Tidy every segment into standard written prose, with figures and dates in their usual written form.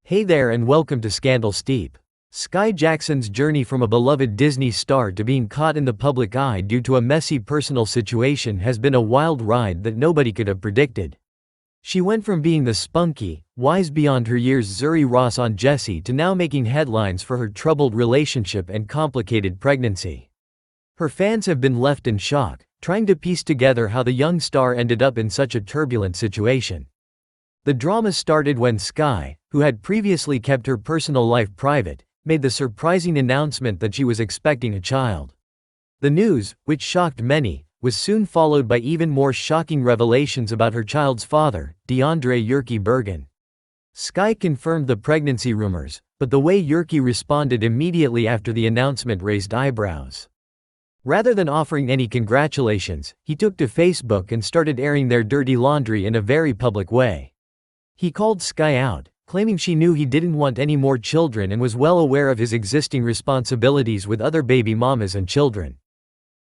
Hey there and welcome to Scandal Steep. Skai Jackson's journey from a beloved Disney star to being caught in the public eye due to a messy personal situation has been a wild ride that nobody could have predicted. She went from being the spunky, wise beyond her years Zuri Ross on Jessie to now making headlines for her troubled relationship and complicated pregnancy. Her fans have been left in shock, trying to piece together how the young star ended up in such a turbulent situation. The drama started when Skai, who had previously kept her personal life private, made the surprising announcement that she was expecting a child. The news, which shocked many, was soon followed by even more shocking revelations about her child's father, Yerky Bergen. Skai confirmed the pregnancy rumors, but the way Yerky responded immediately after the announcement raised eyebrows. Rather than offering any congratulations, he took to Facebook and started airing their dirty laundry in a very public way. He called Skai out, claiming she knew he didn't want any more children and was well aware of his existing responsibilities with other baby mamas and children.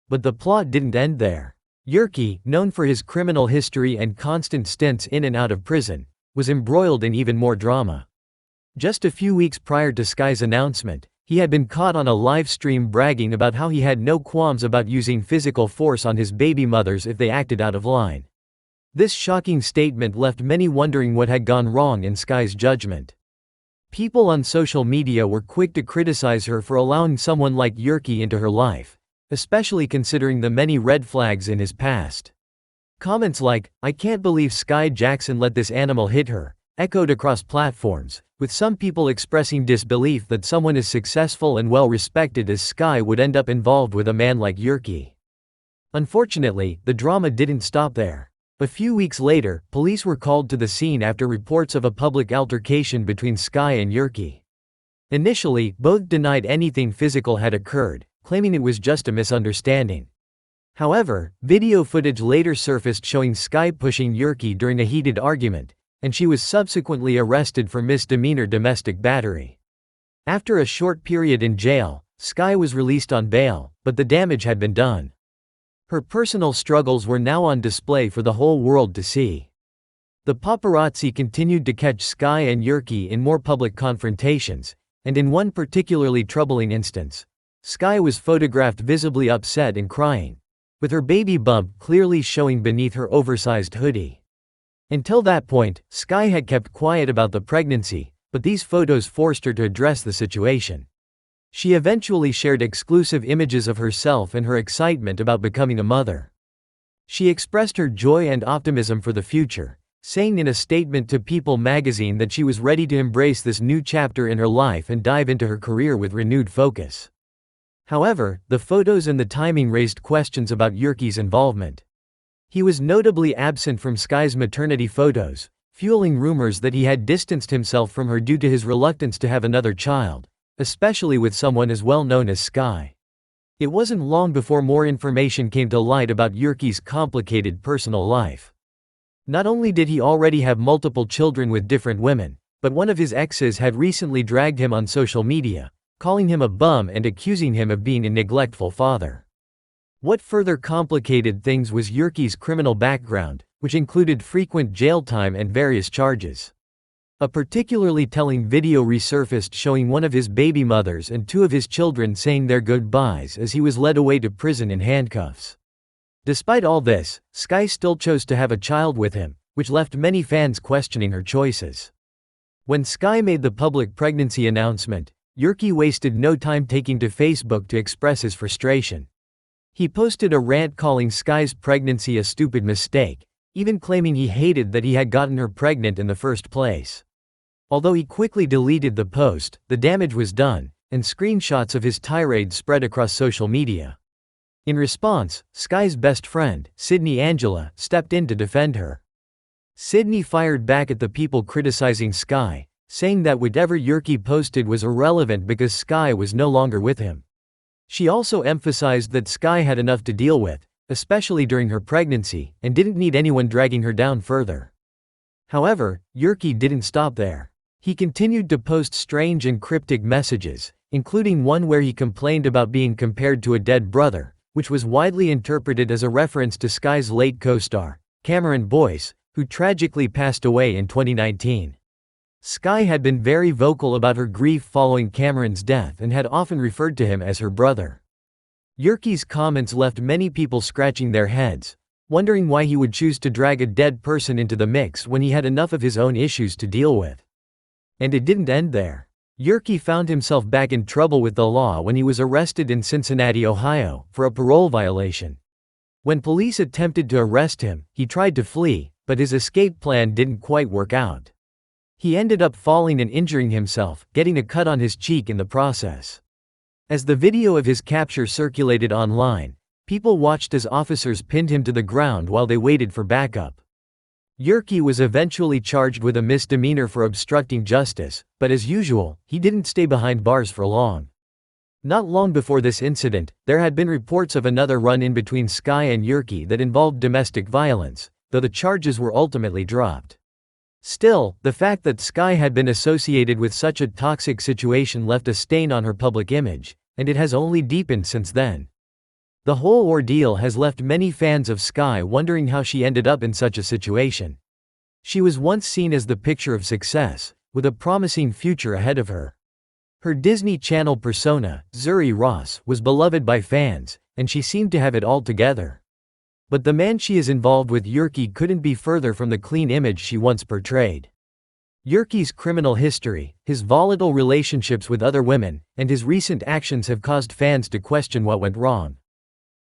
But the plot didn't end there. Yerky, known for his criminal history and constant stints in and out of prison, was embroiled in even more drama. Just a few weeks prior to Skai's announcement, he had been caught on a live stream bragging about how he had no qualms about using physical force on his baby mothers if they acted out of line. This shocking statement left many wondering what had gone wrong in Skai's judgment. People on social media were quick to criticize her for allowing someone like Yerky into her life, especially considering the many red flags in his past. Comments like, "I can't believe Skai Jackson let this animal hit her," echoed across platforms, with some people expressing disbelief that someone as successful and well-respected as Skai would end up involved with a man like Yerky. Unfortunately, the drama didn't stop there. A few weeks later, police were called to the scene after reports of a public altercation between Skai and Yerky. Initially, both denied anything physical had occurred, claiming it was just a misunderstanding. However, video footage later surfaced showing Skai pushing Yerky during a heated argument, and she was subsequently arrested for misdemeanor domestic battery. After a short period in jail, Skai was released on bail, but the damage had been done. Her personal struggles were now on display for the whole world to see. The paparazzi continued to catch Skai and Yerky in more public confrontations, and in one particularly troubling instance, Skai was photographed visibly upset and crying, with her baby bump clearly showing beneath her oversized hoodie. Until that point, Skai had kept quiet about the pregnancy, but these photos forced her to address the situation. She eventually shared exclusive images of herself and her excitement about becoming a mother. She expressed her joy and optimism for the future, saying in a statement to People magazine that she was ready to embrace this new chapter in her life and dive into her career with renewed focus. However, the photos and the timing raised questions about Yerky's involvement. He was notably absent from Skai's maternity photos, fueling rumors that he had distanced himself from her due to his reluctance to have another child, especially with someone as well known as Skai. It wasn't long before more information came to light about Yerky's complicated personal life. Not only did he already have multiple children with different women, but one of his exes had recently dragged him on social media, calling him a bum and accusing him of being a neglectful father. What further complicated things was Yerky's criminal background, which included frequent jail time and various charges. A particularly telling video resurfaced showing one of his baby mothers and two of his children saying their goodbyes as he was led away to prison in handcuffs. Despite all this, Skai still chose to have a child with him, which left many fans questioning her choices. When Skai made the public pregnancy announcement, Yerky wasted no time taking to Facebook to express his frustration. He posted a rant calling Skai's pregnancy a stupid mistake, even claiming he hated that he had gotten her pregnant in the first place. Although he quickly deleted the post, the damage was done, and screenshots of his tirade spread across social media. In response, Skai's best friend, Sydney Angela, stepped in to defend her. Sydney fired back at the people criticizing Skai, saying that whatever Yerky posted was irrelevant because Skai was no longer with him. She also emphasized that Skai had enough to deal with, especially during her pregnancy, and didn't need anyone dragging her down further. However, Yerky didn't stop there. He continued to post strange and cryptic messages, including one where he complained about being compared to a dead brother, which was widely interpreted as a reference to Skai's late co-star, Cameron Boyce, who tragically passed away in 2019. Skai had been very vocal about her grief following Cameron's death and had often referred to him as her brother. Yerky's comments left many people scratching their heads, wondering why he would choose to drag a dead person into the mix when he had enough of his own issues to deal with. And it didn't end there. Yerky found himself back in trouble with the law when he was arrested in Cincinnati, Ohio, for a parole violation. When police attempted to arrest him, he tried to flee, but his escape plan didn't quite work out. He ended up falling and injuring himself, getting a cut on his cheek in the process. As the video of his capture circulated online, people watched as officers pinned him to the ground while they waited for backup. Yerky was eventually charged with a misdemeanor for obstructing justice, but as usual, he didn't stay behind bars for long. Not long before this incident, there had been reports of another run-in between Skai and Yerky that involved domestic violence, though the charges were ultimately dropped. Still, the fact that Skai had been associated with such a toxic situation left a stain on her public image, and it has only deepened since then. The whole ordeal has left many fans of Skai wondering how she ended up in such a situation. She was once seen as the picture of success, with a promising future ahead of her. Her Disney Channel persona, Zuri Ross, was beloved by fans, and she seemed to have it all together. But the man she is involved with, Yerky, couldn't be further from the clean image she once portrayed. Yerky's criminal history, his volatile relationships with other women, and his recent actions have caused fans to question what went wrong.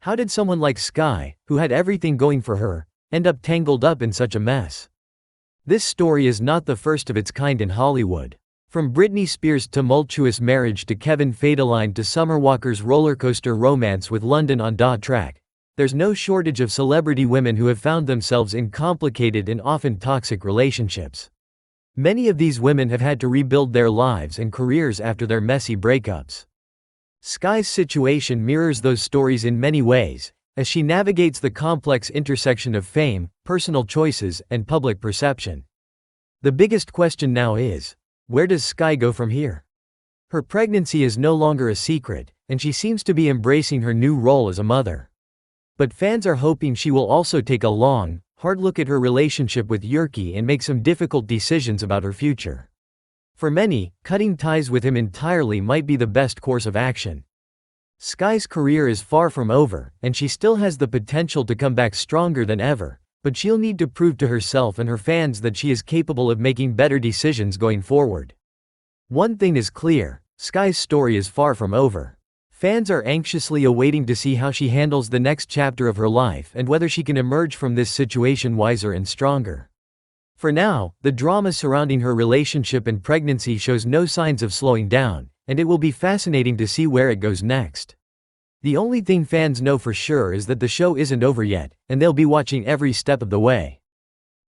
How did someone like Skai, who had everything going for her, end up tangled up in such a mess? This story is not the first of its kind in Hollywood. From Britney Spears' tumultuous marriage to Kevin Federline to Summer Walker's rollercoaster romance with London on Da Track, there's no shortage of celebrity women who have found themselves in complicated and often toxic relationships. Many of these women have had to rebuild their lives and careers after their messy breakups. Skai's situation mirrors those stories in many ways, as she navigates the complex intersection of fame, personal choices, and public perception. The biggest question now is, where does Skai go from here? Her pregnancy is no longer a secret, and she seems to be embracing her new role as a mother. But fans are hoping she will also take a long, hard look at her relationship with Yerky and make some difficult decisions about her future. For many, cutting ties with him entirely might be the best course of action. Skai's career is far from over, and she still has the potential to come back stronger than ever, but she'll need to prove to herself and her fans that she is capable of making better decisions going forward. One thing is clear, Skai's story is far from over. Fans are anxiously awaiting to see how she handles the next chapter of her life and whether she can emerge from this situation wiser and stronger. For now, the drama surrounding her relationship and pregnancy shows no signs of slowing down, and it will be fascinating to see where it goes next. The only thing fans know for sure is that the show isn't over yet, and they'll be watching every step of the way.